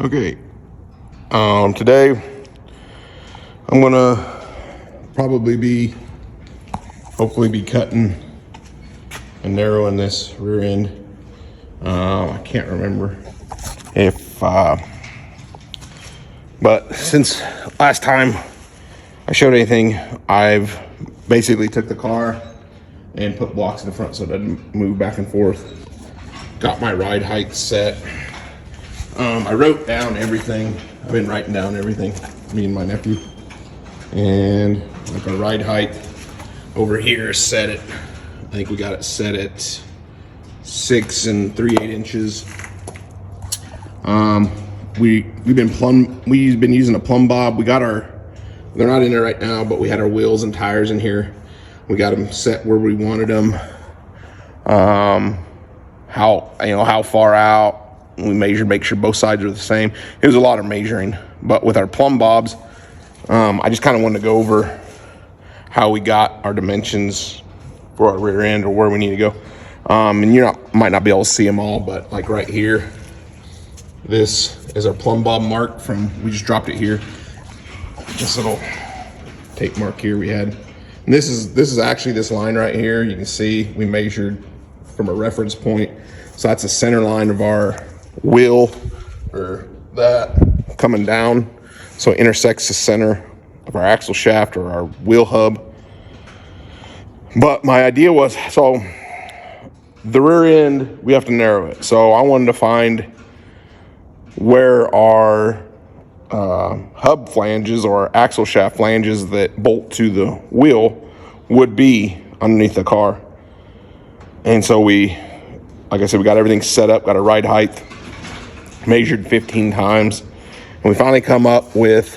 Okay, today I'm gonna hopefully be cutting and narrowing this rear end. I can't remember if, but since last time I showed anything, I've basically took the car and put blocks in the front so it doesn't move back and forth. Got my ride height set. I wrote down everything. I've been writing down everything, me and my nephew. And like our ride height over here set it. I think we got it set at 6 3/8 inches. We've been using a plumb bob. They're not in there right now, but we had our wheels and tires in here. We got them set where we wanted them. How far out. We measured, make sure both sides are the same. It was a lot of measuring, but with our plumb bobs, I just kind of wanted to go over how we got our dimensions for our rear end or where we need to go. And might not be able to see them all, but like right here, this is our plumb bob mark we just dropped it here. This little tape mark here we had. And this is actually this line right here. You can see we measured from a reference point. So that's the center line of our wheel, or that coming down. So it intersects the center of our axle shaft or our wheel hub. But my idea was, so the rear end, we have to narrow it. So I wanted to find where our hub flanges or axle shaft flanges that bolt to the wheel would be underneath the car. And so like I said, we got everything set up, got a ride height, measured 15 times. And we finally come up with,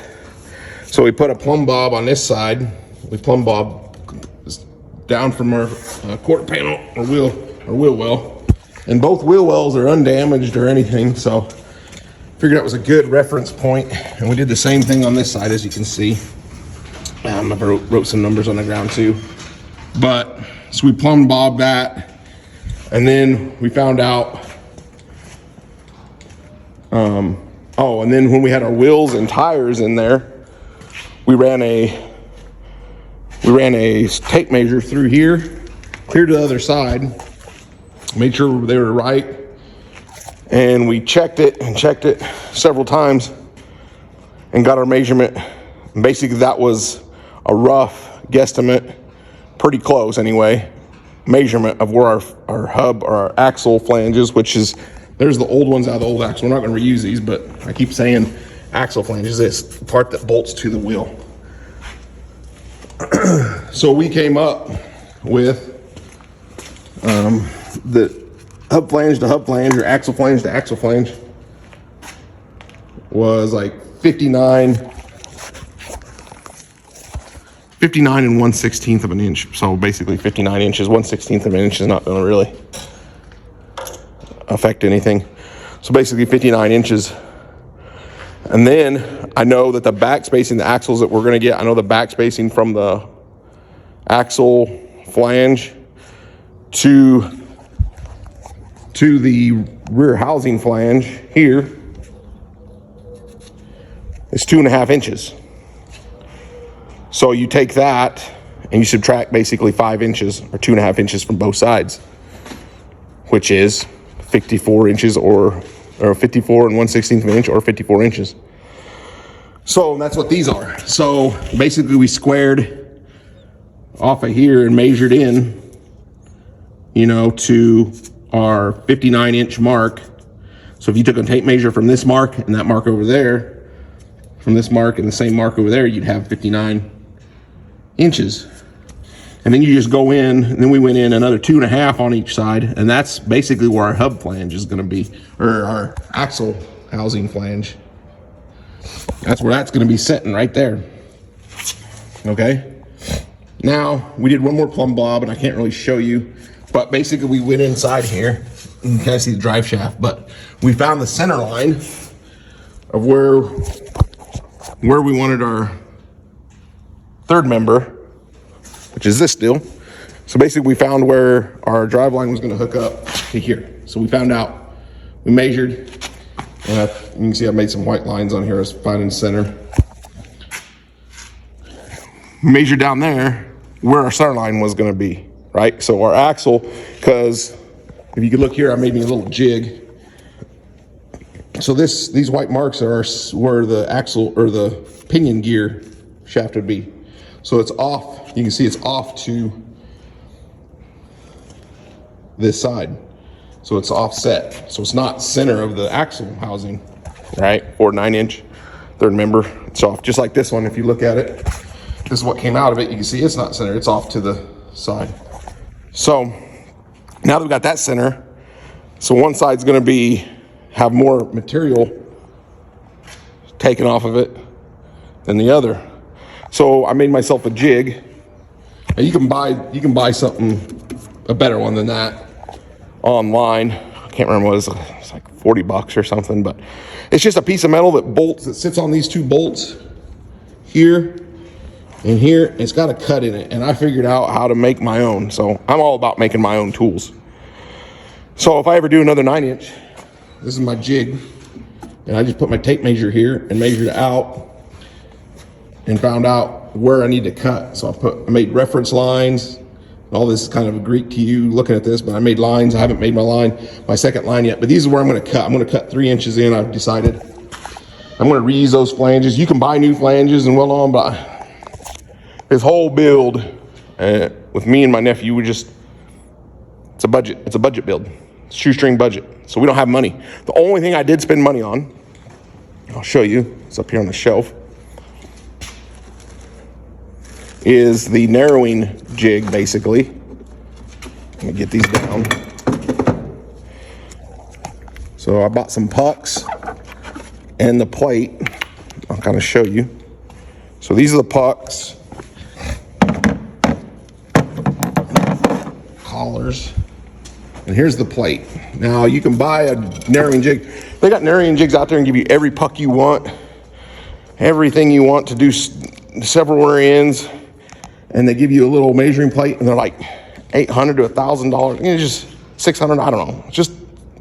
so we put a plumb bob on this side. We plumb bob down from our quarter panel or wheel well. And both wheel wells are undamaged or anything. So figured that was a good reference point. And we did the same thing on this side, as you can see. I wrote some numbers on the ground too. But so we plumb bobbed that. And then we found out, and then when we had our wheels and tires in there, we ran a tape measure through here, clear to the other side, made sure they were right, and we checked it several times and got our measurement. And basically that was a rough guesstimate, pretty close anyway, measurement of where our hub or our axle flanges, which is, there's the old ones out of the old axle. We're not going to reuse these, but I keep saying axle flanges, this part that bolts to the wheel. So we came up with the hub flange to hub flange or axle flange to axle flange was like 59 and 1/16 of an inch. So basically 59 inches, 1/16 of an inch is not going to really affect anything. So basically 59 inches. And then I know that the back spacing, the axles that we're going to get, I know the back spacing from the axle flange to the rear housing flange here is 2.5 inches. So you take that and you subtract basically 5 inches or 2.5 inches from both sides, which is 54 inches or 54 and 1/16 of an inch or 54 inches. So that's what these are. So basically we squared off of here and measured in, to our 59 inch mark. So if you took a tape measure from this mark and that mark over there, from this mark and the same mark over there, you'd have 59 inches. And then you just go in, and then we went in another 2.5 on each side, and that's basically where our hub flange is going to be, or our axle housing flange. That's where that's going to be sitting right there. Okay. Now we did one more plumb bob, and I can't really show you, but basically we went inside here. You can kind of see the drive shaft, but we found the center line of where we wanted our third member, which is this deal. So basically we found where our drive line was going to hook up to here. So we found out, we measured, and You can see I made some white lines on here. I was finding center. Measure down there where our center line was going to be, right? So our axle, because if you could look here, I made me a little jig. So these white marks are where the axle or the pinion gear shaft would be. So it's off. You can see it's off to this side. So it's offset. So it's not center of the axle housing, right? Or 9-inch third member. It's off just like this one. If you look at it, this is what came out of it. You can see it's not center. It's off to the side. So now that we've got that center, so one side's going to have more material taken off of it than the other. So I made myself a jig. And you can buy something, a better one than that online. I can't remember what it was. It's like $40 or something, but it's just a piece of metal that sits on these two bolts here and here. And it's got a cut in it, and I figured out how to make my own. So I'm all about making my own tools. So if I ever do another 9-inch, this is my jig, and I just put my tape measure here and measured it out and found out where I need to cut. So I made reference lines. All this is kind of Greek to you looking at this, but I made lines. I haven't made my second line yet, but these are where I'm going to cut. I'm going to cut 3 inches in. I've decided I'm going to reuse those flanges. You can buy new flanges and well on, but this whole build with me and my nephew, it's a budget. It's a budget build. It's shoestring budget. So we don't have money. The only thing I did spend money on, I'll show you. It's up here on the shelf. Is the narrowing jig, basically. Let me get these down. So I bought some pucks and the plate. I'll kind of show you. So these are the pucks. Collars. And here's the plate. Now you can buy a narrowing jig. They got narrowing jigs out there and give you every puck you want. Everything you want to do several wear ends. And they give you a little measuring plate, and they're like $800 to $1,000. It's just $600. I don't know. It's just,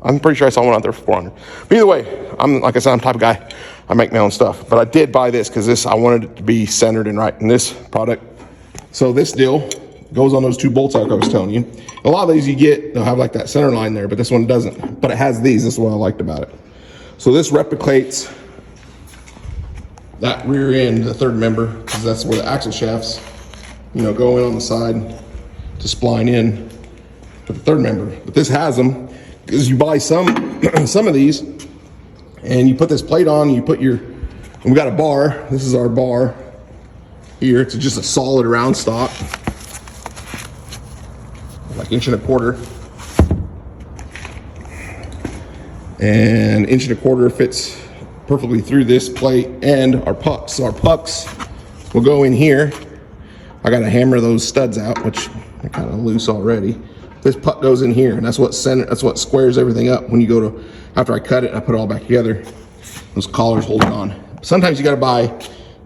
I'm pretty sure I saw one out there for $400. But either way, like I said, I'm the type of guy. I make my own stuff. But I did buy this because I wanted it to be centered and right in this product. So this deal goes on those two bolts like I was telling you. A lot of these they'll have like that center line there, but this one doesn't. But it has these. This is what I liked about it. So this replicates that rear end, the third member, because that's where the axle shafts go in on the side to spline in to the third member. But this has them because you buy some of these and you put this plate on, and we got a bar. This is our bar here. It's just a solid round stock, like 1.25 inches. And 1.25 inches fits perfectly through this plate and our pucks. So our pucks will go in here. I got to hammer those studs out, which are kind of loose already. This puck goes in here, and that's what squares everything up. When you go to, after I cut it, I put it all back together. Those collars hold it on. Sometimes you got to buy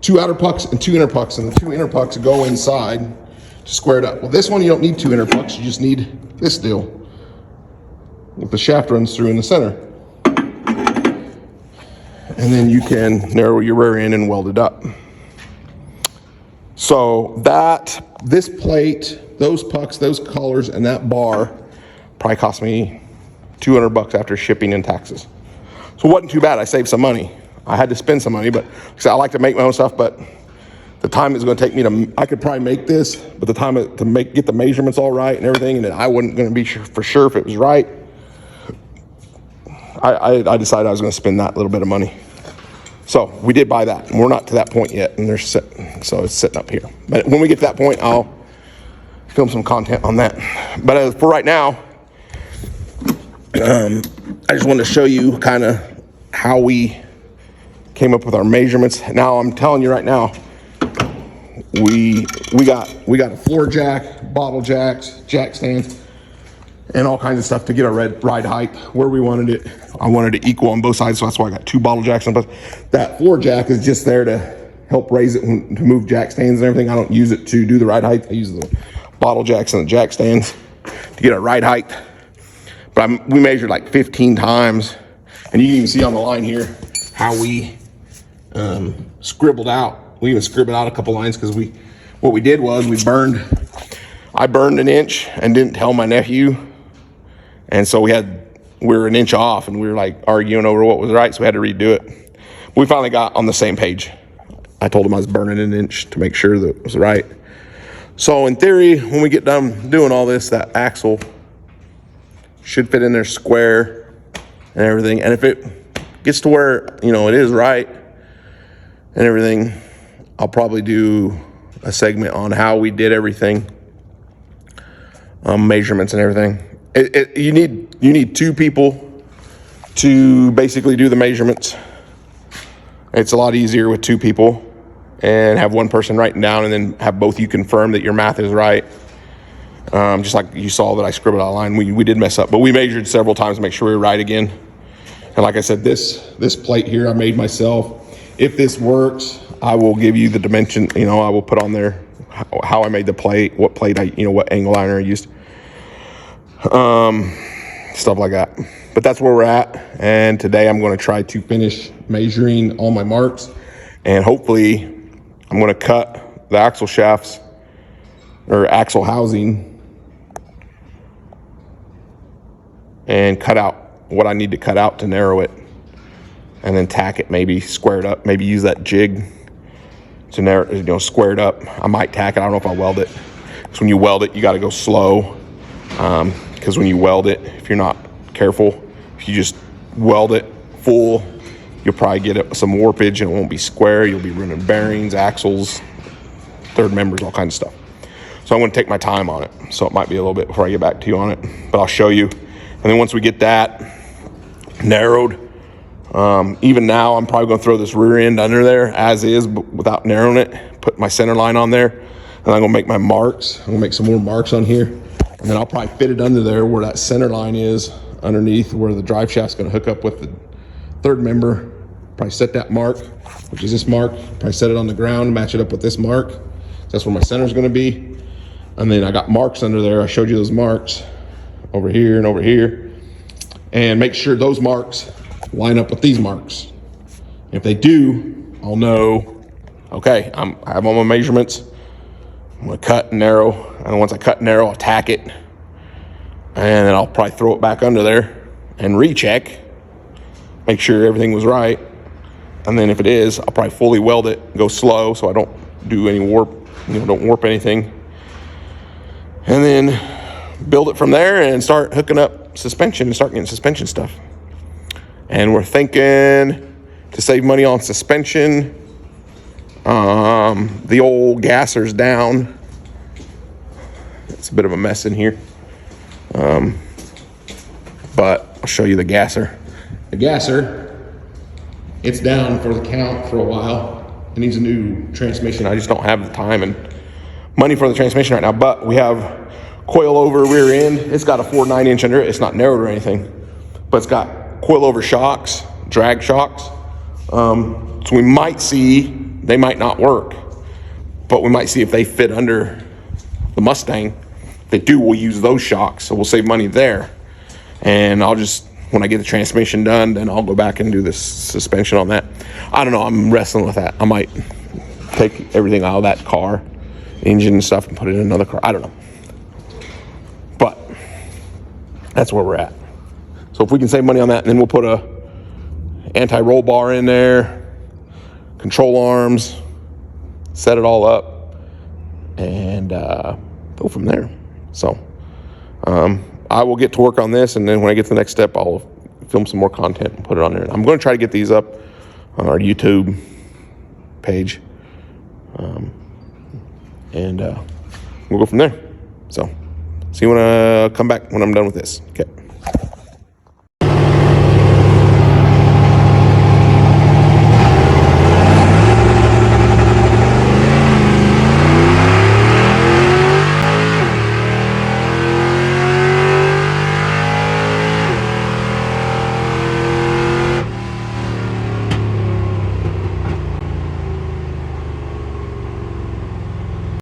2 outer pucks and 2 inner pucks, and the 2 inner pucks go inside to square it up. Well, this one you don't need 2 inner pucks. You just need this deal. The shaft runs through in the center, and then you can narrow your rear end and weld it up. So this plate, those pucks, those collars, and that bar probably cost me $200 after shipping and taxes. So it wasn't too bad. I saved some money. I had to spend some money, but I like to make my own stuff, but the time it's going to take me I could probably make this, but the time to get the measurements all right and everything, and then I wasn't going to be for sure if it was right. I decided I was going to spend that little bit of money. So we did buy that, and we're not to that point yet, and so it's sitting up here. But when we get to that point, I'll film some content on that. But for right now, I just wanted to show you kind of how we came up with our measurements. Now I'm telling you right now, we got a floor jack, bottle jacks, jack stands, and all kinds of stuff to get our ride height where we wanted it. I wanted it equal on both sides, so that's why I got 2 bottle jacks on both. That floor jack is just there to help raise it to move jack stands and everything. I don't use it to do the ride height. I use the bottle jacks and the jack stands to get our ride height. But we measured like 15 times, and you can see on the line here, how we scribbled out. We even scribbled out a couple lines because what we did was I burned an inch and didn't tell my nephew. And so we were an inch off, and we were like arguing over what was right, so we had to redo it. We finally got on the same page. I told him I was burning an inch to make sure that it was right. So in theory, when we get done doing all this, that axle should fit in there square and everything. And if it gets to where, you know, it is right and everything, I'll probably do a segment on how we did everything, measurements and everything. You need two people to basically do the measurements. It's a lot easier with two people, and have one person writing down, and then have both you confirm that your math is right. Just like you saw that I scribbled out a line. We did mess up, but we measured several times to make sure we were right again. And like I said, this plate here I made myself. If this works, I will give you the dimension. You know, I will put on there how I made the plate, what plate what angle iron I used, stuff like that. But that's where we're at. And today I'm going to try to finish measuring all my marks, and hopefully I'm going to cut the axle shafts or axle housing and cut out what I need to cut out to narrow it, and then tack it, maybe square it up, maybe use that jig to narrow, square it up. I might tack it. I don't know if I'll weld it. Because when you weld it, you got to go slow. Because when you weld it, if you're not careful, if you just weld it full, you'll probably get some warpage and it won't be square. You'll be running bearings, axles, third members, all kinds of stuff. So I'm going to take my time on it. So it might be a little bit before I get back to you on it, but I'll show you. And then once we get that narrowed, even now I'm probably going to throw this rear end under there as is, but without narrowing it, put my center line on there, and I'm going to make my marks. I'm going to make some more marks on here, and then I'll probably fit it under there where that center line is, underneath where the drive shaft's going to hook up with the third member. Probably set that mark, which is this mark, probably set it on the ground, match it up with this mark. That's where my center's going to be. And then I got marks under there. I showed you those marks over here and over here, and make sure those marks line up with these marks. If they do, I'll know, okay, I have all my measurements. I'm going to cut and narrow, and once I cut and narrow, I'll tack it, and then I'll probably throw it back under there and recheck, make sure everything was right. And then if it is, I'll probably fully weld it, go slow so I don't do any warp, don't warp anything. And then build it from there and start hooking up suspension and start getting suspension stuff. And we're thinking to save money on suspension. The old gasser's down. It's a bit of a mess in here. But I'll show you the gasser. The gasser, it's down for the count for a while. It needs a new transmission. I just don't have the time and money for the transmission right now, but we have coil-over rear end. It's got a 4.9 inch under it. It's not narrowed or anything, but it's got coil-over shocks, drag shocks. So we might see, they might not work, but we might see if they fit under the Mustang. If they do, we'll use those shocks, so we'll save money there. And I'll just, when I get the transmission done, then I'll go back and do this suspension on that. I don't know, I'm wrestling with that. I might take everything out of that car, engine and stuff, and put it in another car. I don't know. But that's where we're at. So if we can save money on that, then we'll put a anti-roll bar in there, control arms, set it all up, and go from there. So I will get to work on this, and then when I get to the next step, I'll film some more content and put it on there. I'm going to try to get these up on our YouTube page, and we'll go from there. So see you when I come back when I'm done with this. Okay.